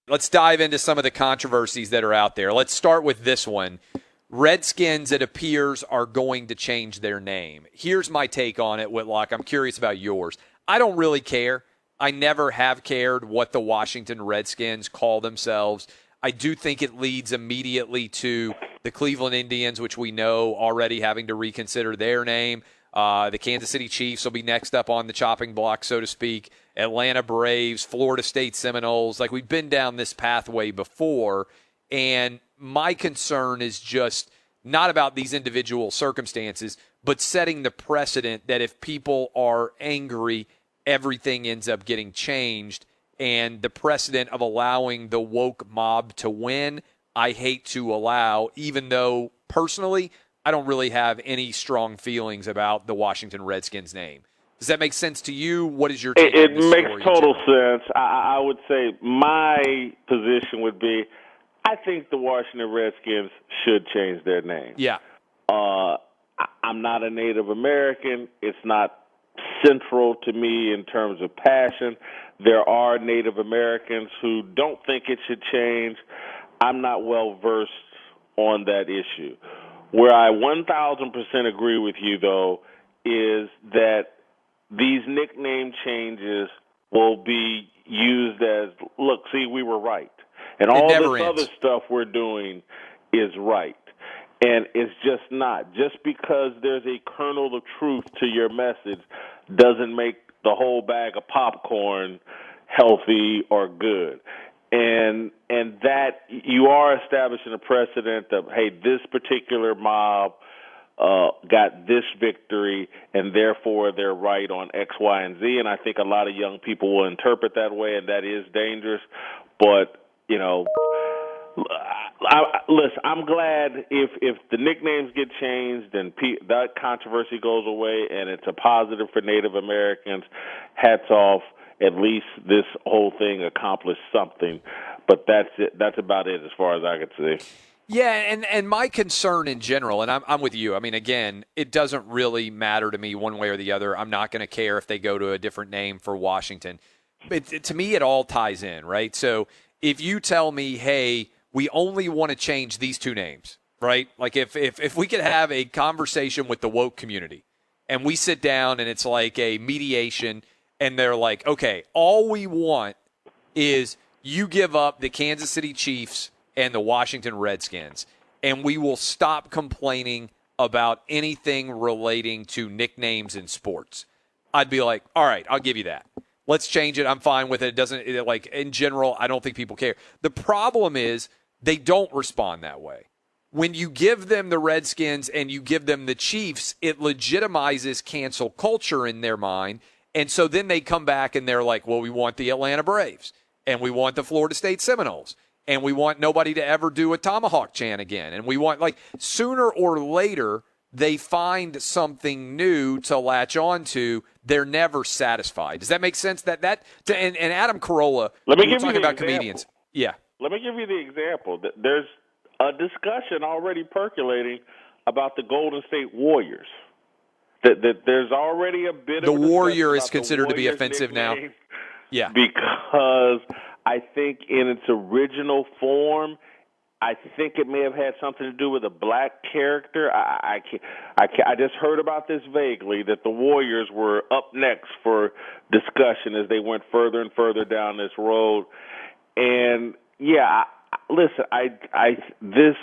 Let's dive into some of the controversies that are out there. Let's start with this one. Redskins, it appears, are going to change their name. Here's my take on it, Whitlock. I'm curious about yours. I don't really care. I never have cared what the Washington Redskins call themselves. I do think it leads immediately to the Cleveland Indians, which we know already having to reconsider their name. The Kansas City Chiefs will be next up on the chopping block, so to speak. Atlanta Braves, Florida State Seminoles. Like, we've been down this pathway before, and my concern is just not about these individual circumstances, but setting the precedent that if people are angry, everything ends up getting changed. And the precedent of allowing the woke mob to win, I hate to allow, even though personally I don't really have any strong feelings about the Washington Redskins name. Does that make sense to you? What is your take on this story? It makes total sense. I would say my position would be I think the Washington Redskins should change their name. Yeah. I'm not a Native American. It's not central to me in terms of passion. There are Native Americans who don't think it should change. I'm not well versed on that issue. Where I 1,000% agree with you, though, is that these nickname changes will be used as, look, see, we were right. And all this other stuff we're doing is right. And it's just not. Just because there's a kernel of truth to your message doesn't make the whole bag of popcorn healthy or good. And that you are establishing a precedent of, hey, this particular mob got this victory, and therefore they're right on X, Y, and Z. And I think a lot of young people will interpret that way, and that is dangerous. But, you know, listen, I'm glad if the nicknames get changed and that controversy goes away and it's a positive for Native Americans. Hats off. At least this whole thing accomplished something. But that's it. That's about it as far as I could see. Yeah, and my concern in general, and I'm with you. I mean, again, it doesn't really matter to me one way or the other. I'm not going to care if they go to a different name for Washington. But to me, it all ties in, right? So if you tell me, hey, we only want to change these two names, right? Like if we could have a conversation with the woke community and we sit down and it's like a mediation and they're like, okay, all we want is you give up the Kansas City Chiefs and the Washington Redskins, and we will stop complaining about anything relating to nicknames in sports. I'd be like, all right, I'll give you that. Let's change it. I'm fine with it. It doesn't, like, in general, I don't think people care. The problem is they don't respond that way. When you give them the Redskins and you give them the Chiefs, it legitimizes cancel culture in their mind. And so then they come back and they're like, well, we want the Atlanta Braves and we want the Florida State Seminoles and we want nobody to ever do a tomahawk chant again. And we want, like, sooner or later, they find something new to latch on to. They're never satisfied. Does that make sense? And Adam Carolla, let me give talking you the about example. Comedians. Yeah. Let me give you the example. There's a discussion already percolating about the Golden State Warriors. That there's already a bit the of a Warrior is considered to be offensive now. Yeah. Because I think in its original form, I think it may have had something to do with a black character. I just heard about this vaguely, that the Warriors were up next for discussion as they went further and further down this road. And yeah, listen, this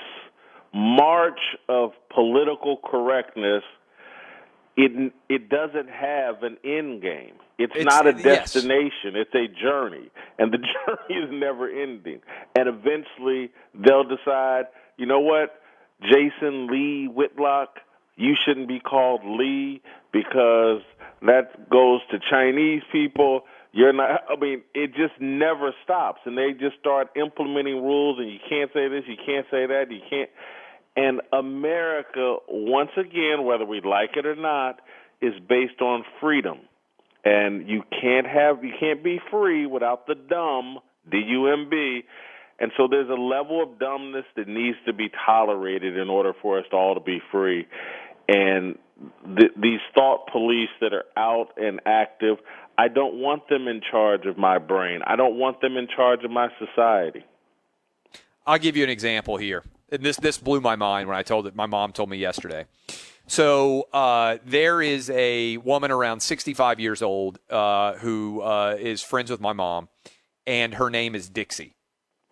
march of political correctness, it doesn't have an end game. It's not a destination. Yes. It's a journey, and the journey is never ending. And eventually, they'll decide, you know what, Jason Lee Whitlock, you shouldn't be called Lee because that goes to Chinese people. You're not. I mean, it just never stops, and they just start implementing rules. And you can't say this, you can't say that, you can't. And America, once again, whether we like it or not, is based on freedom. And you can't be free without the dumb, D-U-M-B. And so there's a level of dumbness that needs to be tolerated in order for us all to be free. And these thought police that are out and active, I don't want them in charge of my brain. I don't want them in charge of my society. I'll give you an example here. And this blew my mind when my mom told me yesterday. So there is a woman around 65 years old who is friends with my mom, and her name is Dixie.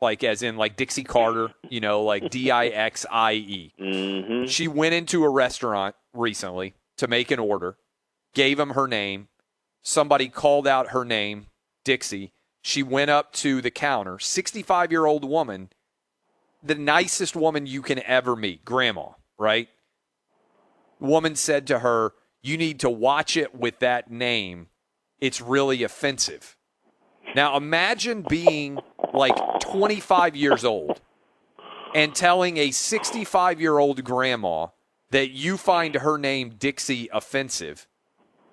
Like as in like Dixie Carter, like Dixie. Mm-hmm. She went into a restaurant recently to make an order, gave him her name. Somebody called out her name, Dixie. She went up to the counter, 65-year-old woman, the nicest woman you can ever meet, grandma, right? Woman said to her, "You need to watch it with that name. It's really offensive." Now imagine being like 25 years old and telling a 65-year-old grandma that you find her name Dixie offensive.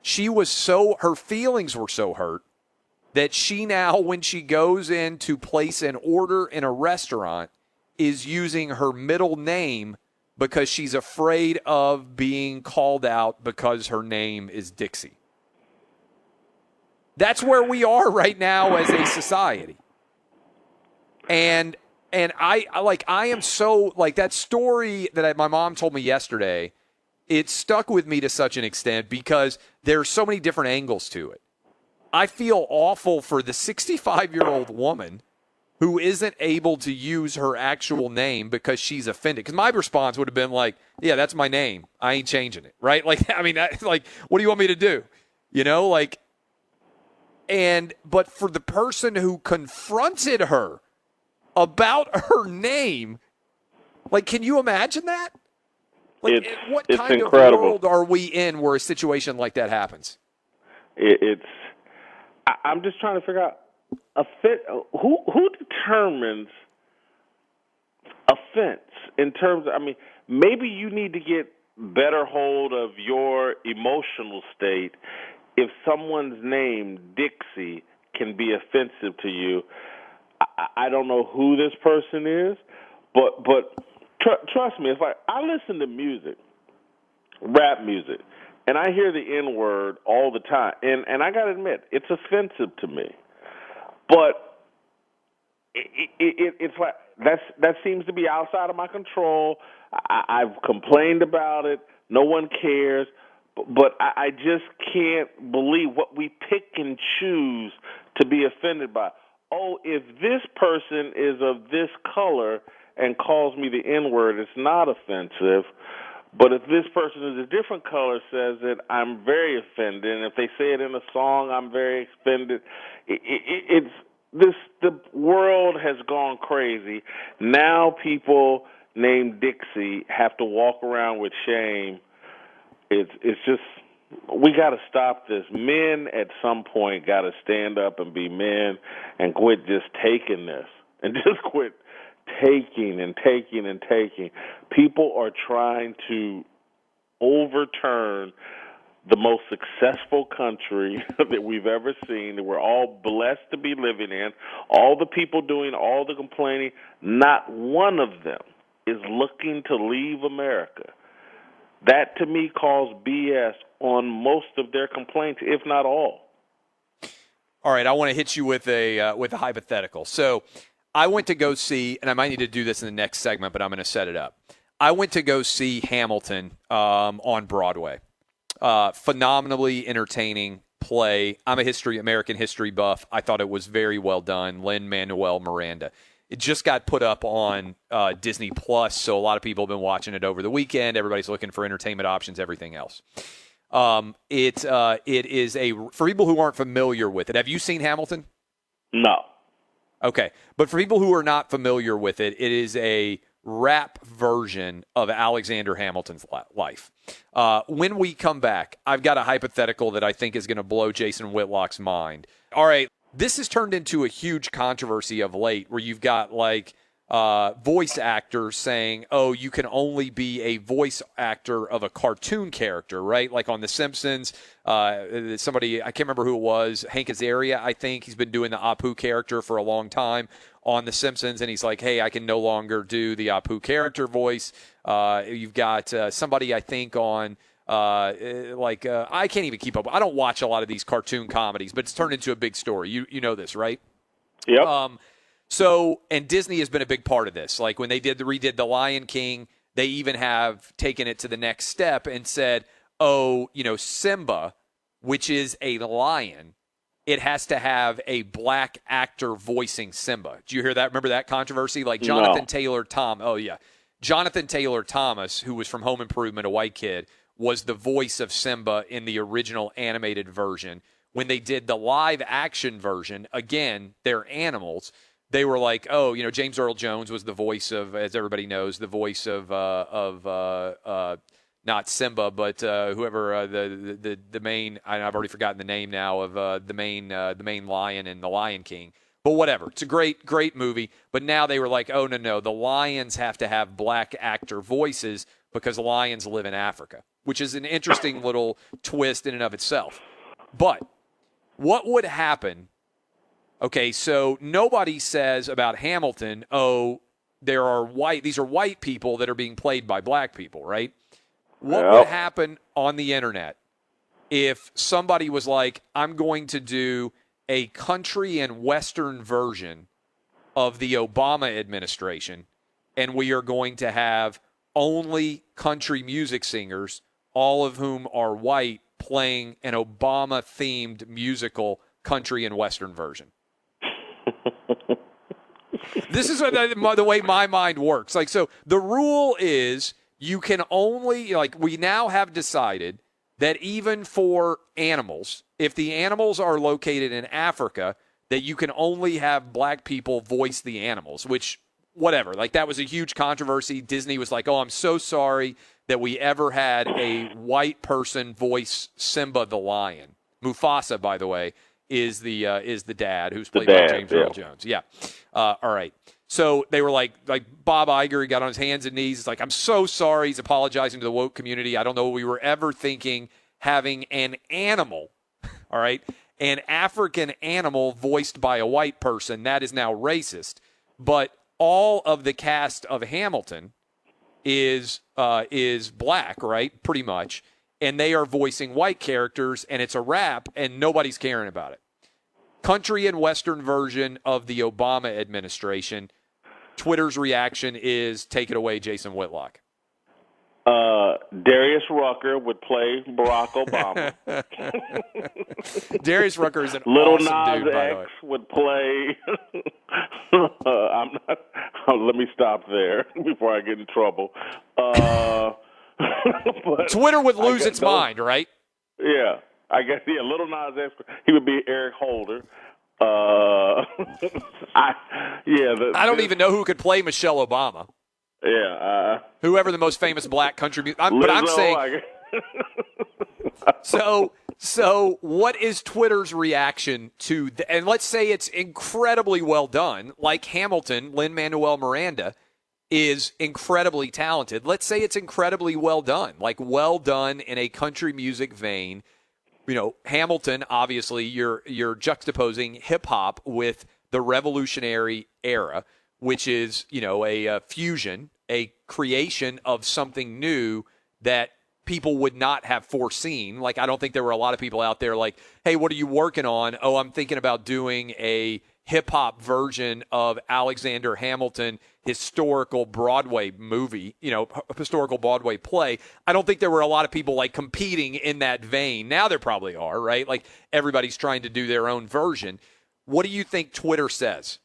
Her feelings were so hurt that she now, when she goes in to place an order in a restaurant, is using her middle name because she's afraid of being called out because her name is Dixie. That's where we are right now as a society. And I am so, like, that story that my mom told me yesterday, it stuck with me to such an extent because there's so many different angles to it. I feel awful for the 65-year-old woman who isn't able to use her actual name because she's offended. Because my response would have been like, yeah, that's my name. I ain't changing it, right? Like, I mean, what do you want me to do? But for the person who confronted her about her name, like, can you imagine that? Like, what kind of world are we in where a situation like that happens? I'm just trying to figure out who determines offense in terms of, I mean, maybe you need to get better hold of your emotional state if someone's name, Dixie, can be offensive to you. I don't know who this person is, but trust me, it's like I listen to music, rap music, and I hear the N-word all the time. And I got to admit, it's offensive to me. But it's like that seems to be outside of my control. I've complained about it. No one cares. But I just can't believe what we pick and choose to be offended by. Oh, if this person is of this color and calls me the N-word, it's not offensive. But if this person is a different color, says it, I'm very offended. And if they say it in a song, I'm very offended. The world has gone crazy. Now people named Dixie have to walk around with shame. It's just, we got to stop this. Men at some point got to stand up and be men and quit just taking this and just quit taking and taking and taking. People are trying to overturn the most successful country that we've ever seen, that we're all blessed to be living in, all the people doing all the complaining. Not one of them is looking to leave America. That, to me, calls BS on most of their complaints, if not all. All right, I want to hit you with a hypothetical. So I went to go see, and I might need to do this in the next segment, but I'm going to set it up. I went to go see Hamilton on Broadway. Phenomenally entertaining play. I'm a American history buff. I thought it was very well done. Lin-Manuel Miranda. It just got put up on Disney Plus, so a lot of people have been watching it over the weekend. Everybody's looking for entertainment options, everything else. It is for people who aren't familiar with it. Have you seen Hamilton? No. Okay, but for people who are not familiar with it, it is a rap version of Alexander Hamilton's life. When we come back, I've got a hypothetical that I think is going to blow Jason Whitlock's mind. All right. This has turned into a huge controversy of late where you've got like voice actors saying, oh, you can only be a voice actor of a cartoon character, right? Like on The Simpsons, somebody, I can't remember who it was, Hank Azaria, I think. He's been doing the Apu character for a long time on The Simpsons, and he's like, hey, I can no longer do the Apu character voice. You've got somebody, I think, on I can't even keep up. I don't watch a lot of these cartoon comedies, but it's turned into a big story. You know this, right? Yep. So, and Disney has been a big part of this. Like when they redid The Lion King, they even have taken it to the next step and said, oh, Simba, which is a lion, it has to have a black actor voicing Simba. Did you hear that? Remember that controversy? Like Jonathan No. Taylor Thomas. Oh, yeah. Jonathan Taylor Thomas, who was from Home Improvement, a white kid, was the voice of Simba in the original animated version. When they did the live action version, again, they're animals. They were like, oh, James Earl Jones was the voice of, as everybody knows, the voice of not Simba, but whoever the main. I've already forgotten the name now of the main lion in The Lion King. But whatever, it's a great movie. But now they were like, oh no, the lions have to have black actor voices because lions live in Africa, which is an interesting little twist in and of itself. But what would happen? Okay, so nobody says about Hamilton, oh, these are white people that are being played by black people, right? What would happen on the internet if somebody was like, I'm going to do a country and Western version of the Obama administration, and we are going to have only country music singers, all of whom are white, playing an Obama-themed musical country and Western version? This is the way my mind works. Like, so the rule is you can only, we now have decided that even for animals, if the animals are located in Africa, that you can only have black people voice the animals, which, whatever. Like, that was a huge controversy. Disney was like, oh, I'm so sorry that we ever had a white person voice Simba the lion. Mufasa, by the way, is the dad, who's played by James Earl Jones. Yeah. All right. So they were like Bob Iger, he got on his hands and knees. It's like, I'm so sorry. He's apologizing to the woke community. I don't know what we were ever thinking, having an animal, all right, an African animal voiced by a white person. That is now racist. But all of the cast of Hamilton is black, right, pretty much. And they are voicing white characters, and it's a rap, and nobody's caring about it. Country and Western version of the Obama administration. Twitter's reaction is, take it away, Jason Whitlock. Darius Rucker would play Barack Obama. Darius Rucker is an Little awesome Nas dude, by the way. X would play. Let me stop there before I get in trouble. Twitter would lose its mind, right? Yeah, I guess. Yeah, Little Nas X. He would be Eric Holder. I don't even know who could play Michelle Obama. Yeah. Whoever the most famous black country music. But I'm saying. So what is Twitter's reaction to and let's say it's incredibly well done, like Hamilton, Lin-Manuel Miranda is incredibly talented. Let's say it's incredibly well done, like well done in a country music vein. Hamilton, obviously, you're juxtaposing hip hop with the Revolutionary era, which is, a fusion, a creation of something new that people would not have foreseen. Like, I don't think there were a lot of people out there like, hey, what are you working on? Oh, I'm thinking about doing a hip-hop version of Alexander Hamilton historical Broadway movie, historical Broadway play. I don't think there were a lot of people like competing in that vein. Now there probably are, right? Like everybody's trying to do their own version. What do you think Twitter says?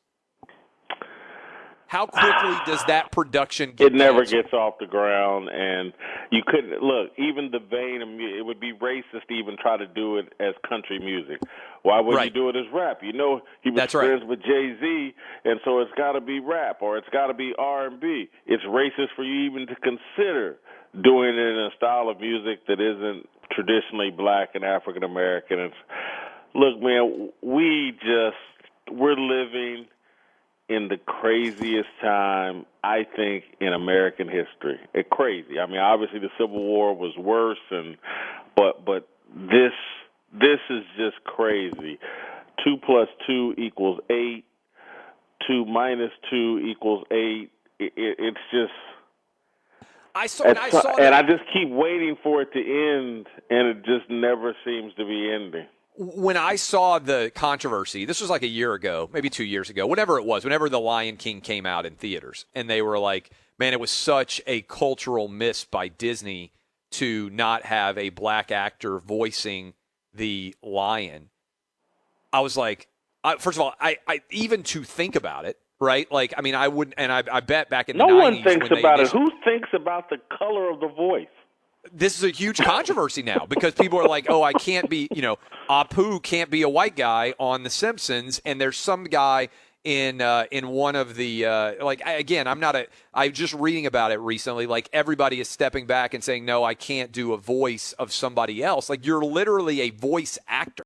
How quickly does that production get It never canceled? gets off the ground, and you couldn't look. Even the vein of music, it would be racist to even try to do it as country music. Why would you do it as rap? He was friends with Jay-Z, and so it's got to be rap or it's got to be R&B. It's racist for you even to consider doing it in a style of music that isn't traditionally black and African American. Look, man, we're living in the craziest time, I think, in American history. It's crazy. I mean, obviously the Civil War was worse, but this is just crazy. 2 + 2 = 8. 2 - 2 = 8. It's just. I saw that. I just keep waiting for it to end, and it just never seems to be ending. When I saw the controversy, this was like a year ago, maybe 2 years ago, whenever it was, whenever The Lion King came out in theaters, and they were like, man, it was such a cultural miss by Disney to not have a black actor voicing the lion. I was like, first of all, I even to think about it, right? Like, I mean, I wouldn't, and I bet back in the 90s. No one thinks about it. Who thinks about the color of the voice? This is a huge controversy now because people are like, oh, I can't be, Apu can't be a white guy on The Simpsons, and there's some guy in one of the I'm just reading about it recently. Like, everybody is stepping back and saying, no, I can't do a voice of somebody else. Like, you're literally a voice actor.